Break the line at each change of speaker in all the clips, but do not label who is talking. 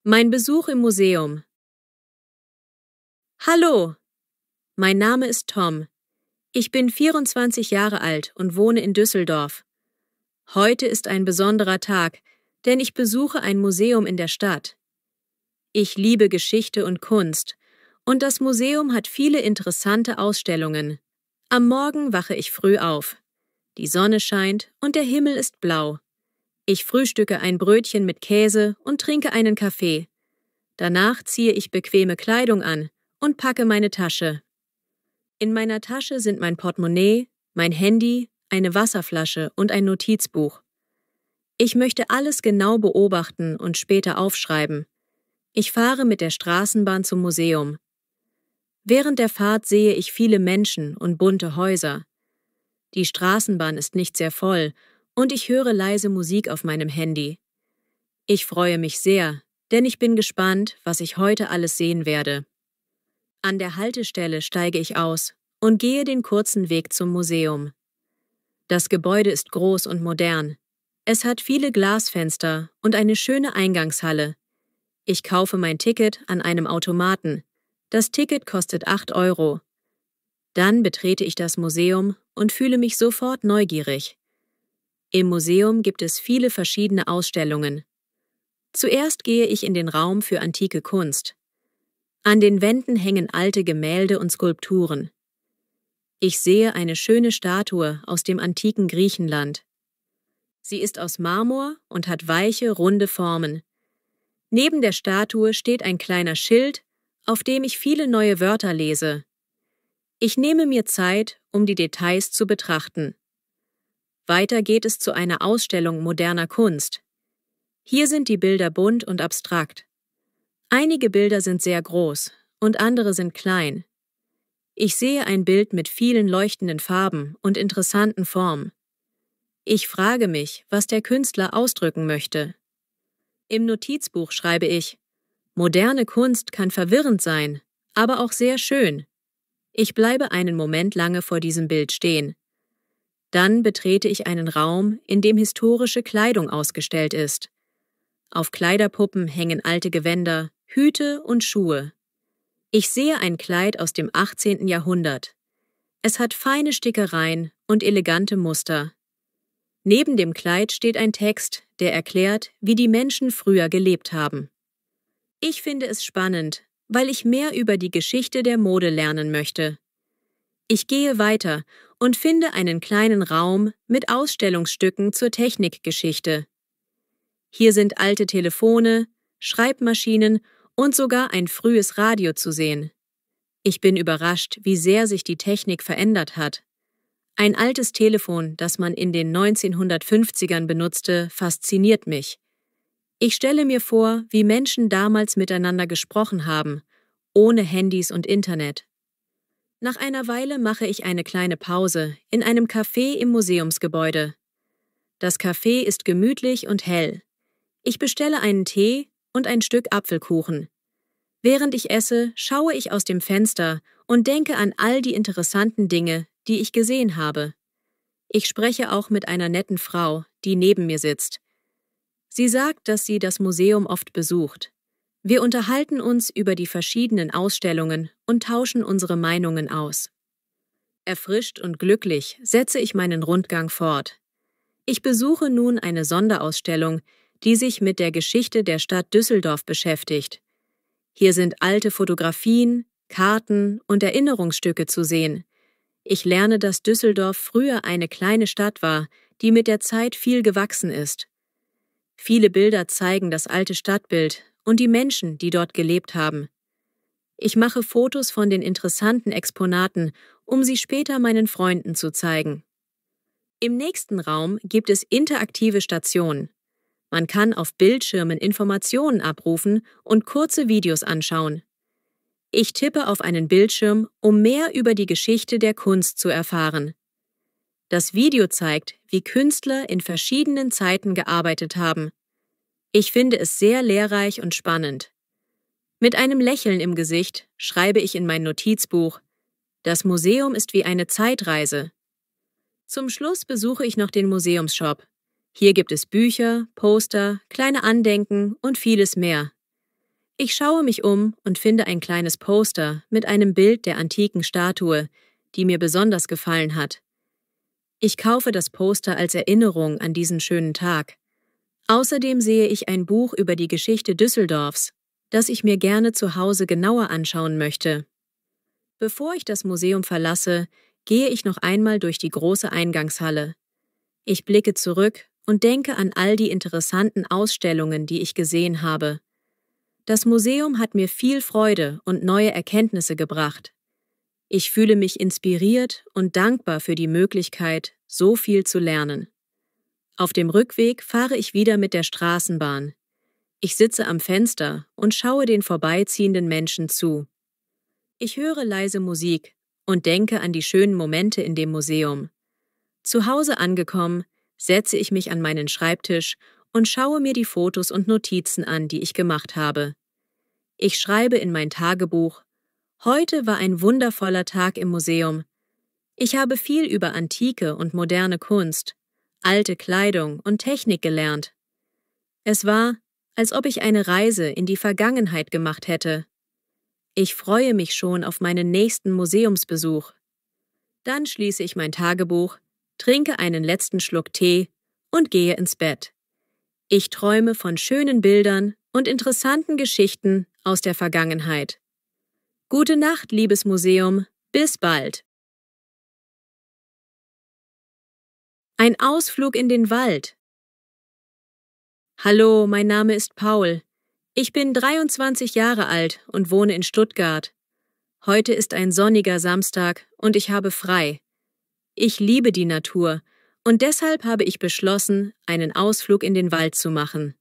Mein Besuch im Museum. Hallo, mein Name ist Tom. Ich bin 24 Jahre alt und wohne in Düsseldorf. Heute ist ein besonderer Tag, denn ich besuche ein Museum in der Stadt. Ich liebe Geschichte und Kunst, und das Museum hat viele interessante Ausstellungen. Am Morgen wache ich früh auf. Die Sonne scheint und der Himmel ist blau. Ich frühstücke ein Brötchen mit Käse und trinke einen Kaffee. Danach ziehe ich bequeme Kleidung an und packe meine Tasche. In meiner Tasche sind mein Portemonnaie, mein Handy, eine Wasserflasche und ein Notizbuch. Ich möchte alles genau beobachten und später aufschreiben. Ich fahre mit der Straßenbahn zum Museum. Während der Fahrt sehe ich viele Menschen und bunte Häuser. Die Straßenbahn ist nicht sehr voll und ich höre leise Musik auf meinem Handy. Ich freue mich sehr, denn ich bin gespannt, was ich heute alles sehen werde. An der Haltestelle steige ich aus und gehe den kurzen Weg zum Museum. Das Gebäude ist groß und modern. Es hat viele Glasfenster und eine schöne Eingangshalle. Ich kaufe mein Ticket an einem Automaten. Das Ticket kostet 8 Euro. Dann betrete ich das Museum und fühle mich sofort neugierig. Im Museum gibt es viele verschiedene Ausstellungen. Zuerst gehe ich in den Raum für antike Kunst. An den Wänden hängen alte Gemälde und Skulpturen. Ich sehe eine schöne Statue aus dem antiken Griechenland. Sie ist aus Marmor und hat weiche, runde Formen. Neben der Statue steht ein kleiner Schild, auf dem ich viele neue Wörter lese. Ich nehme mir Zeit, um die Details zu betrachten. Weiter geht es zu einer Ausstellung moderner Kunst. Hier sind die Bilder bunt und abstrakt. Einige Bilder sind sehr groß und andere sind klein. Ich sehe ein Bild mit vielen leuchtenden Farben und interessanten Formen. Ich frage mich, was der Künstler ausdrücken möchte. Im Notizbuch schreibe ich: Moderne Kunst kann verwirrend sein, aber auch sehr schön. Ich bleibe einen Moment lange vor diesem Bild stehen. Dann betrete ich einen Raum, in dem historische Kleidung ausgestellt ist. Auf Kleiderpuppen hängen alte Gewänder, Hüte und Schuhe. Ich sehe ein Kleid aus dem 18. Jahrhundert. Es hat feine Stickereien und elegante Muster. Neben dem Kleid steht ein Text, der erklärt, wie die Menschen früher gelebt haben. Ich finde es spannend, weil ich mehr über die Geschichte der Mode lernen möchte. Ich gehe weiter und finde einen kleinen Raum mit Ausstellungsstücken zur Technikgeschichte. Hier sind alte Telefone, Schreibmaschinen und sogar ein frühes Radio zu sehen. Ich bin überrascht, wie sehr sich die Technik verändert hat. Ein altes Telefon, das man in den 1950ern benutzte, fasziniert mich. Ich stelle mir vor, wie Menschen damals miteinander gesprochen haben, ohne Handys und Internet. Nach einer Weile mache ich eine kleine Pause in einem Café im Museumsgebäude. Das Café ist gemütlich und hell. Ich bestelle einen Tee und ein Stück Apfelkuchen. Während ich esse, schaue ich aus dem Fenster und denke an all die interessanten Dinge, die ich gesehen habe. Ich spreche auch mit einer netten Frau, die neben mir sitzt. Sie sagt, dass sie das Museum oft besucht. Wir unterhalten uns über die verschiedenen Ausstellungen und tauschen unsere Meinungen aus. Erfrischt und glücklich setze ich meinen Rundgang fort. Ich besuche nun eine Sonderausstellung, die sich mit der Geschichte der Stadt Düsseldorf beschäftigt. Hier sind alte Fotografien, Karten und Erinnerungsstücke zu sehen. Ich lerne, dass Düsseldorf früher eine kleine Stadt war, die mit der Zeit viel gewachsen ist. Viele Bilder zeigen das alte Stadtbild und die Menschen, die dort gelebt haben. Ich mache Fotos von den interessanten Exponaten, um sie später meinen Freunden zu zeigen. Im nächsten Raum gibt es interaktive Stationen. Man kann auf Bildschirmen Informationen abrufen und kurze Videos anschauen. Ich tippe auf einen Bildschirm, um mehr über die Geschichte der Kunst zu erfahren. Das Video zeigt, wie Künstler in verschiedenen Zeiten gearbeitet haben. Ich finde es sehr lehrreich und spannend. Mit einem Lächeln im Gesicht schreibe ich in mein Notizbuch: Das Museum ist wie eine Zeitreise. Zum Schluss besuche ich noch den Museumsshop. Hier gibt es Bücher, Poster, kleine Andenken und vieles mehr. Ich schaue mich um und finde ein kleines Poster mit einem Bild der antiken Statue, die mir besonders gefallen hat. Ich kaufe das Poster als Erinnerung an diesen schönen Tag. Außerdem sehe ich ein Buch über die Geschichte Düsseldorfs, das ich mir gerne zu Hause genauer anschauen möchte. Bevor ich das Museum verlasse, gehe ich noch einmal durch die große Eingangshalle. Ich blicke zurück und denke an all die interessanten Ausstellungen, die ich gesehen habe. Das Museum hat mir viel Freude und neue Erkenntnisse gebracht. Ich fühle mich inspiriert und dankbar für die Möglichkeit, so viel zu lernen. Auf dem Rückweg fahre ich wieder mit der Straßenbahn. Ich sitze am Fenster und schaue den vorbeiziehenden Menschen zu. Ich höre leise Musik und denke an die schönen Momente in dem Museum. Zu Hause angekommen, setze ich mich an meinen Schreibtisch und schaue mir die Fotos und Notizen an, die ich gemacht habe. Ich schreibe in mein Tagebuch: Heute war ein wundervoller Tag im Museum. Ich habe viel über antike und moderne Kunst, alte Kleidung und Technik gelernt. Es war, als ob ich eine Reise in die Vergangenheit gemacht hätte. Ich freue mich schon auf meinen nächsten Museumsbesuch. Dann schließe ich mein Tagebuch, trinke einen letzten Schluck Tee und gehe ins Bett. Ich träume von schönen Bildern und interessanten Geschichten aus der Vergangenheit. Gute Nacht, liebes Museum. Bis bald. Ein Ausflug in den Wald. Hallo, mein Name ist Paul. Ich bin 23 Jahre alt und wohne in Stuttgart. Heute ist ein sonniger Samstag und ich habe frei. Ich liebe die Natur und deshalb habe ich beschlossen, einen Ausflug in den Wald zu machen.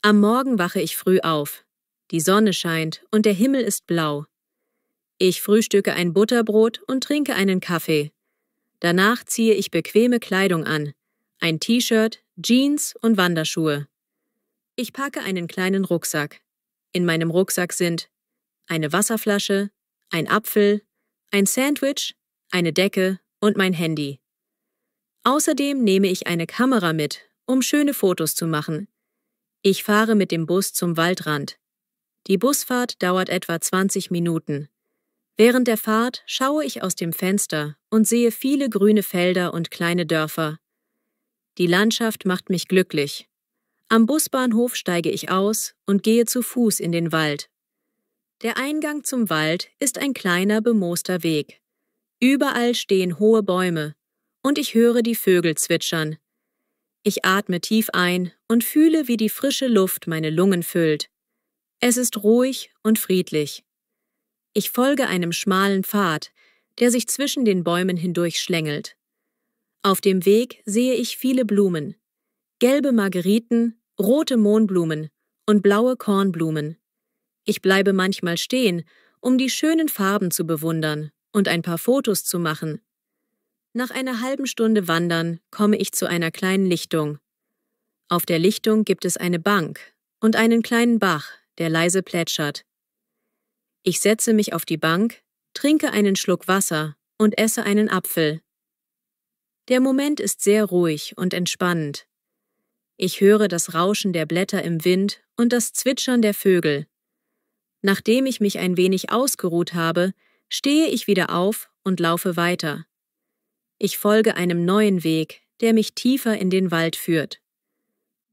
Am Morgen wache ich früh auf. Die Sonne scheint und der Himmel ist blau. Ich frühstücke ein Butterbrot und trinke einen Kaffee. Danach ziehe ich bequeme Kleidung an, ein T-Shirt, Jeans und Wanderschuhe. Ich packe einen kleinen Rucksack. In meinem Rucksack sind eine Wasserflasche, ein Apfel, ein Sandwich, eine Decke und mein Handy. Außerdem nehme ich eine Kamera mit, um schöne Fotos zu machen. Ich fahre mit dem Bus zum Waldrand. Die Busfahrt dauert etwa 20 Minuten. Während der Fahrt schaue ich aus dem Fenster und sehe viele grüne Felder und kleine Dörfer. Die Landschaft macht mich glücklich. Am Busbahnhof steige ich aus und gehe zu Fuß in den Wald. Der Eingang zum Wald ist ein kleiner bemooster Weg. Überall stehen hohe Bäume und ich höre die Vögel zwitschern. Ich atme tief ein und fühle, wie die frische Luft meine Lungen füllt. Es ist ruhig und friedlich. Ich folge einem schmalen Pfad, der sich zwischen den Bäumen hindurch schlängelt. Auf dem Weg sehe ich viele Blumen. Gelbe Margeriten, rote Mohnblumen und blaue Kornblumen. Ich bleibe manchmal stehen, um die schönen Farben zu bewundern und ein paar Fotos zu machen. Nach einer halben Stunde Wandern komme ich zu einer kleinen Lichtung. Auf der Lichtung gibt es eine Bank und einen kleinen Bach, der leise plätschert. Ich setze mich auf die Bank, trinke einen Schluck Wasser und esse einen Apfel. Der Moment ist sehr ruhig und entspannend. Ich höre das Rauschen der Blätter im Wind und das Zwitschern der Vögel. Nachdem ich mich ein wenig ausgeruht habe, stehe ich wieder auf und laufe weiter. Ich folge einem neuen Weg, der mich tiefer in den Wald führt.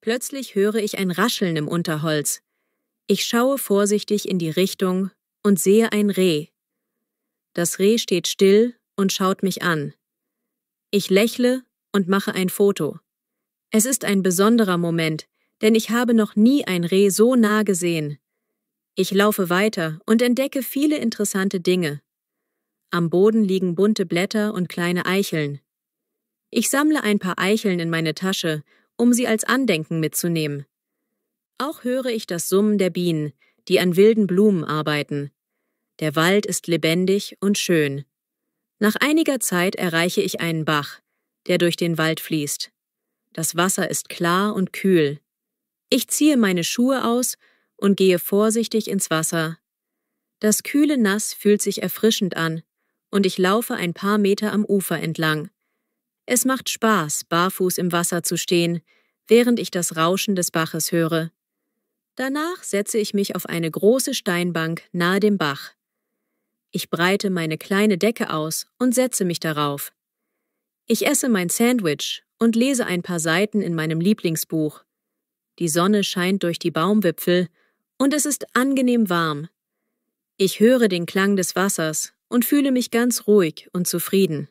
Plötzlich höre ich ein Rascheln im Unterholz. Ich schaue vorsichtig in die Richtung und sehe ein Reh. Das Reh steht still und schaut mich an. Ich lächle und mache ein Foto. Es ist ein besonderer Moment, denn ich habe noch nie ein Reh so nah gesehen. Ich laufe weiter und entdecke viele interessante Dinge. Am Boden liegen bunte Blätter und kleine Eicheln. Ich sammle ein paar Eicheln in meine Tasche, um sie als Andenken mitzunehmen. Auch höre ich das Summen der Bienen, die an wilden Blumen arbeiten. Der Wald ist lebendig und schön. Nach einiger Zeit erreiche ich einen Bach, der durch den Wald fließt. Das Wasser ist klar und kühl. Ich ziehe meine Schuhe aus und gehe vorsichtig ins Wasser. Das kühle Nass fühlt sich erfrischend an und ich laufe ein paar Meter am Ufer entlang. Es macht Spaß, barfuß im Wasser zu stehen, während ich das Rauschen des Baches höre. Danach setze ich mich auf eine große Steinbank nahe dem Bach. Ich breite meine kleine Decke aus und setze mich darauf. Ich esse mein Sandwich und lese ein paar Seiten in meinem Lieblingsbuch. Die Sonne scheint durch die Baumwipfel und es ist angenehm warm. Ich höre den Klang des Wassers und fühle mich ganz ruhig und zufrieden.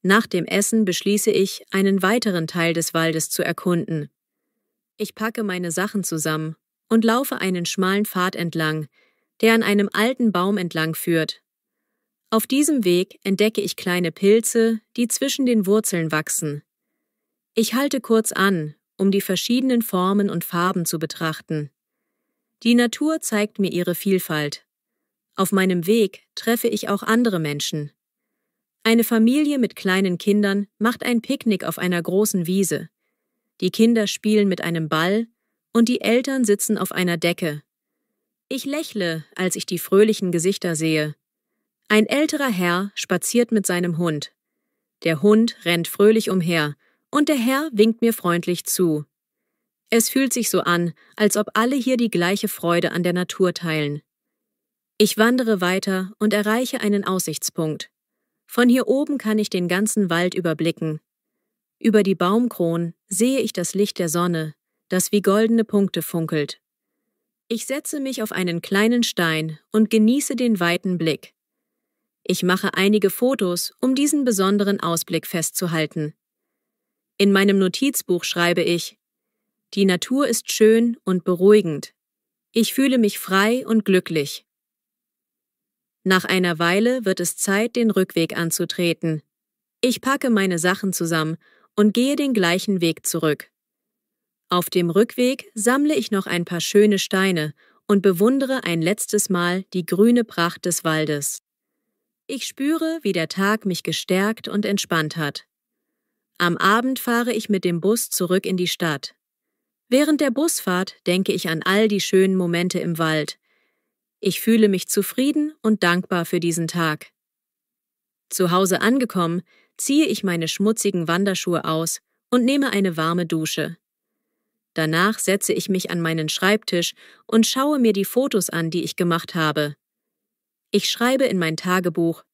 Nach dem Essen beschließe ich, einen weiteren Teil des Waldes zu erkunden. Ich packe meine Sachen zusammen und laufe einen schmalen Pfad entlang, der an einem alten Baum entlang führt. Auf diesem Weg entdecke ich kleine Pilze, die zwischen den Wurzeln wachsen. Ich halte kurz an, um die verschiedenen Formen und Farben zu betrachten. Die Natur zeigt mir ihre Vielfalt. Auf meinem Weg treffe ich auch andere Menschen. Eine Familie mit kleinen Kindern macht ein Picknick auf einer großen Wiese. Die Kinder spielen mit einem Ball und die Eltern sitzen auf einer Decke. Ich lächle, als ich die fröhlichen Gesichter sehe. Ein älterer Herr spaziert mit seinem Hund. Der Hund rennt fröhlich umher und der Herr winkt mir freundlich zu. Es fühlt sich so an, als ob alle hier die gleiche Freude an der Natur teilen. Ich wandere weiter und erreiche einen Aussichtspunkt. Von hier oben kann ich den ganzen Wald überblicken. Über die Baumkronen sehe ich das Licht der Sonne, das wie goldene Punkte funkelt. Ich setze mich auf einen kleinen Stein und genieße den weiten Blick. Ich mache einige Fotos, um diesen besonderen Ausblick festzuhalten. In meinem Notizbuch schreibe ich: Die Natur ist schön und beruhigend. Ich fühle mich frei und glücklich. Nach einer Weile wird es Zeit, den Rückweg anzutreten. Ich packe meine Sachen zusammen und gehe den gleichen Weg zurück. Auf dem Rückweg sammle ich noch ein paar schöne Steine und bewundere ein letztes Mal die grüne Pracht des Waldes. Ich spüre, wie der Tag mich gestärkt und entspannt hat. Am Abend fahre ich mit dem Bus zurück in die Stadt. Während der Busfahrt denke ich an all die schönen Momente im Wald. Ich fühle mich zufrieden und dankbar für diesen Tag. Zu Hause angekommen, ziehe ich meine schmutzigen Wanderschuhe aus und nehme eine warme Dusche. Danach setze ich mich an meinen Schreibtisch und schaue mir die Fotos an, die ich gemacht habe. Ich schreibe in mein Tagebuch: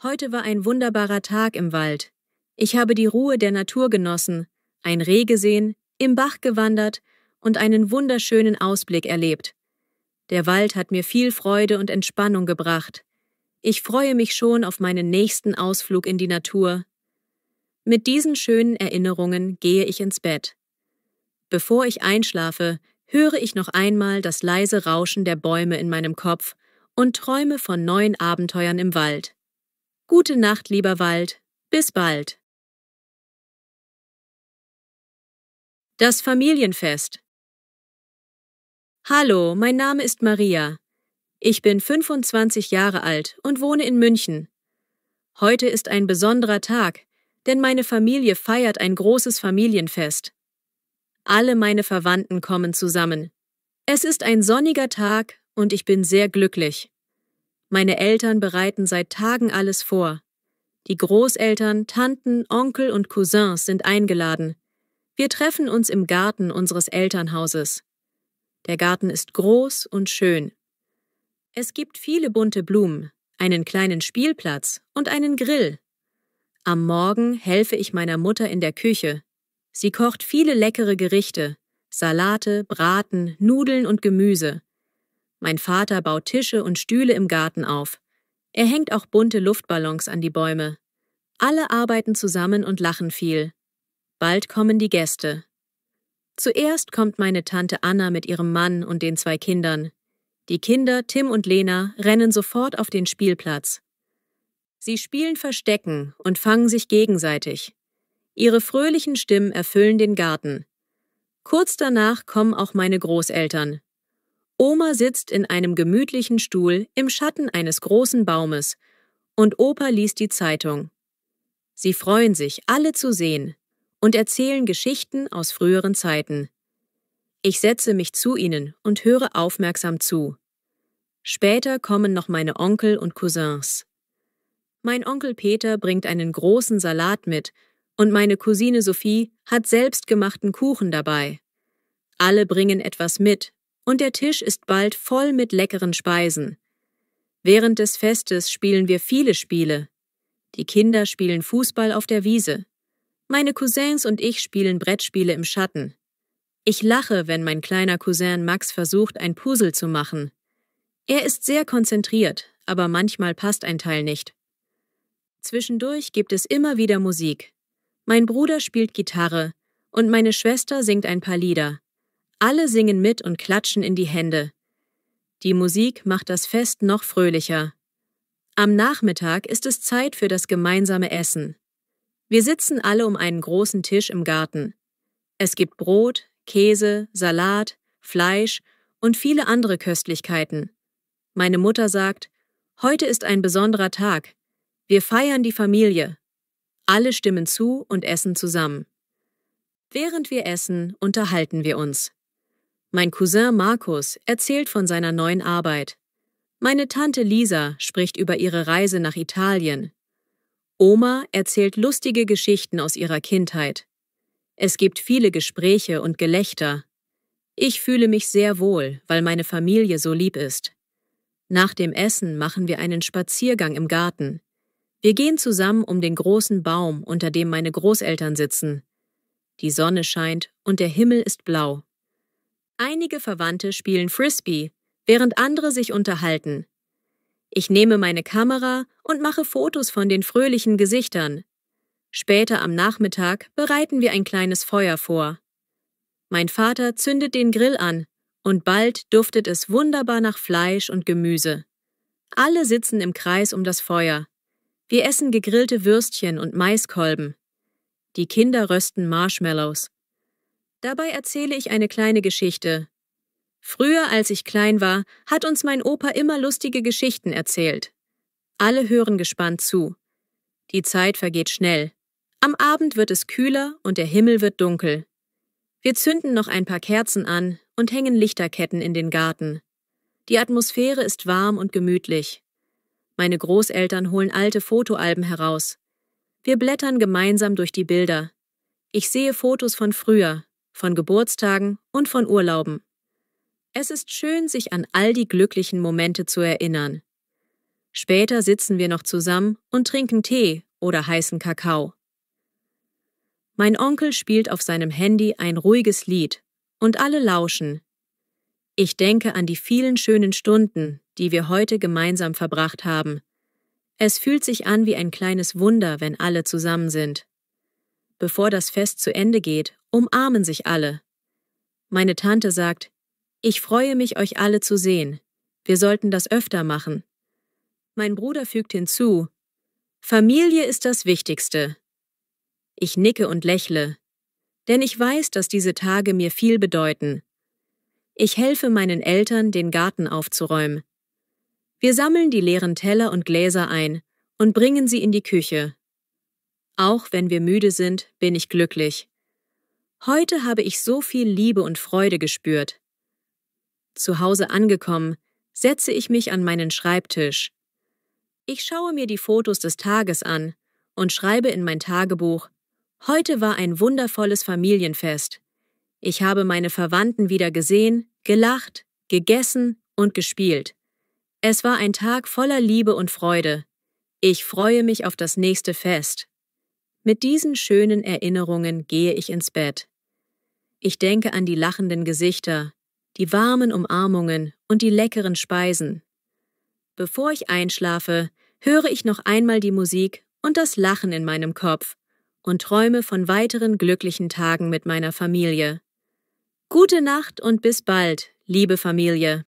Heute war ein wunderbarer Tag im Wald. Ich habe die Ruhe der Natur genossen, ein Reh gesehen, im Bach gewandert und einen wunderschönen Ausblick erlebt. Der Wald hat mir viel Freude und Entspannung gebracht. Ich freue mich schon auf meinen nächsten Ausflug in die Natur. Mit diesen schönen Erinnerungen gehe ich ins Bett. Bevor ich einschlafe, höre ich noch einmal das leise Rauschen der Bäume in meinem Kopf und träume von neuen Abenteuern im Wald. Gute Nacht, lieber Wald. Bis bald. Das Familienfest. Hallo, mein Name ist Maria. Ich bin 25 Jahre alt und wohne in München. Heute ist ein besonderer Tag, denn meine Familie feiert ein großes Familienfest. Alle meine Verwandten kommen zusammen. Es ist ein sonniger Tag und ich bin sehr glücklich. Meine Eltern bereiten seit Tagen alles vor. Die Großeltern, Tanten, Onkel und Cousins sind eingeladen. Wir treffen uns im Garten unseres Elternhauses. Der Garten ist groß und schön. Es gibt viele bunte Blumen, einen kleinen Spielplatz und einen Grill. Am Morgen helfe ich meiner Mutter in der Küche. Sie kocht viele leckere Gerichte, Salate, Braten, Nudeln und Gemüse. Mein Vater baut Tische und Stühle im Garten auf. Er hängt auch bunte Luftballons an die Bäume. Alle arbeiten zusammen und lachen viel. Bald kommen die Gäste. Zuerst kommt meine Tante Anna mit ihrem Mann und den 2 Kindern. Die Kinder, Tim und Lena, rennen sofort auf den Spielplatz. Sie spielen Verstecken und fangen sich gegenseitig. Ihre fröhlichen Stimmen erfüllen den Garten. Kurz danach kommen auch meine Großeltern. Oma sitzt in einem gemütlichen Stuhl im Schatten eines großen Baumes und Opa liest die Zeitung. Sie freuen sich, alle zu sehen, und erzählen Geschichten aus früheren Zeiten. Ich setze mich zu ihnen und höre aufmerksam zu. Später kommen noch meine Onkel und Cousins. Mein Onkel Peter bringt einen großen Salat mit und meine Cousine Sophie hat selbstgemachten Kuchen dabei. Alle bringen etwas mit, und der Tisch ist bald voll mit leckeren Speisen. Während des Festes spielen wir viele Spiele. Die Kinder spielen Fußball auf der Wiese. Meine Cousins und ich spielen Brettspiele im Schatten. Ich lache, wenn mein kleiner Cousin Max versucht, ein Puzzle zu machen. Er ist sehr konzentriert, aber manchmal passt ein Teil nicht. Zwischendurch gibt es immer wieder Musik. Mein Bruder spielt Gitarre und meine Schwester singt ein paar Lieder. Alle singen mit und klatschen in die Hände. Die Musik macht das Fest noch fröhlicher. Am Nachmittag ist es Zeit für das gemeinsame Essen. Wir sitzen alle um einen großen Tisch im Garten. Es gibt Brot, Käse, Salat, Fleisch und viele andere Köstlichkeiten. Meine Mutter sagt, heute ist ein besonderer Tag. Wir feiern die Familie. Alle stimmen zu und essen zusammen. Während wir essen, unterhalten wir uns. Mein Cousin Markus erzählt von seiner neuen Arbeit. Meine Tante Lisa spricht über ihre Reise nach Italien. Oma erzählt lustige Geschichten aus ihrer Kindheit. Es gibt viele Gespräche und Gelächter. Ich fühle mich sehr wohl, weil meine Familie so lieb ist. Nach dem Essen machen wir einen Spaziergang im Garten. Wir gehen zusammen um den großen Baum, unter dem meine Großeltern sitzen. Die Sonne scheint und der Himmel ist blau. Einige Verwandte spielen Frisbee, während andere sich unterhalten. Ich nehme meine Kamera und mache Fotos von den fröhlichen Gesichtern. Später am Nachmittag bereiten wir ein kleines Feuer vor. Mein Vater zündet den Grill an und bald duftet es wunderbar nach Fleisch und Gemüse. Alle sitzen im Kreis um das Feuer. Wir essen gegrillte Würstchen und Maiskolben. Die Kinder rösten Marshmallows. Dabei erzähle ich eine kleine Geschichte. Früher, als ich klein war, hat uns mein Opa immer lustige Geschichten erzählt. Alle hören gespannt zu. Die Zeit vergeht schnell. Am Abend wird es kühler und der Himmel wird dunkel. Wir zünden noch ein paar Kerzen an und hängen Lichterketten in den Garten. Die Atmosphäre ist warm und gemütlich. Meine Großeltern holen alte Fotoalben heraus. Wir blättern gemeinsam durch die Bilder. Ich sehe Fotos von früher, von Geburtstagen und von Urlauben. Es ist schön, sich an all die glücklichen Momente zu erinnern. Später sitzen wir noch zusammen und trinken Tee oder heißen Kakao. Mein Onkel spielt auf seinem Handy ein ruhiges Lied und alle lauschen. Ich denke an die vielen schönen Stunden, die wir heute gemeinsam verbracht haben. Es fühlt sich an wie ein kleines Wunder, wenn alle zusammen sind. Bevor das Fest zu Ende geht, umarmen sich alle. Meine Tante sagt, ich freue mich, euch alle zu sehen. Wir sollten das öfter machen. Mein Bruder fügt hinzu, Familie ist das Wichtigste. Ich nicke und lächle, denn ich weiß, dass diese Tage mir viel bedeuten. Ich helfe meinen Eltern, den Garten aufzuräumen. Wir sammeln die leeren Teller und Gläser ein und bringen sie in die Küche. Auch wenn wir müde sind, bin ich glücklich. Heute habe ich so viel Liebe und Freude gespürt. Zu Hause angekommen, setze ich mich an meinen Schreibtisch. Ich schaue mir die Fotos des Tages an und schreibe in mein Tagebuch, heute war ein wundervolles Familienfest. Ich habe meine Verwandten wieder gesehen, gelacht, gegessen und gespielt. Es war ein Tag voller Liebe und Freude. Ich freue mich auf das nächste Fest. Mit diesen schönen Erinnerungen gehe ich ins Bett. Ich denke an die lachenden Gesichter, die warmen Umarmungen und die leckeren Speisen. Bevor ich einschlafe, höre ich noch einmal die Musik und das Lachen in meinem Kopf und träume von weiteren glücklichen Tagen mit meiner Familie. Gute Nacht und bis bald, liebe Familie.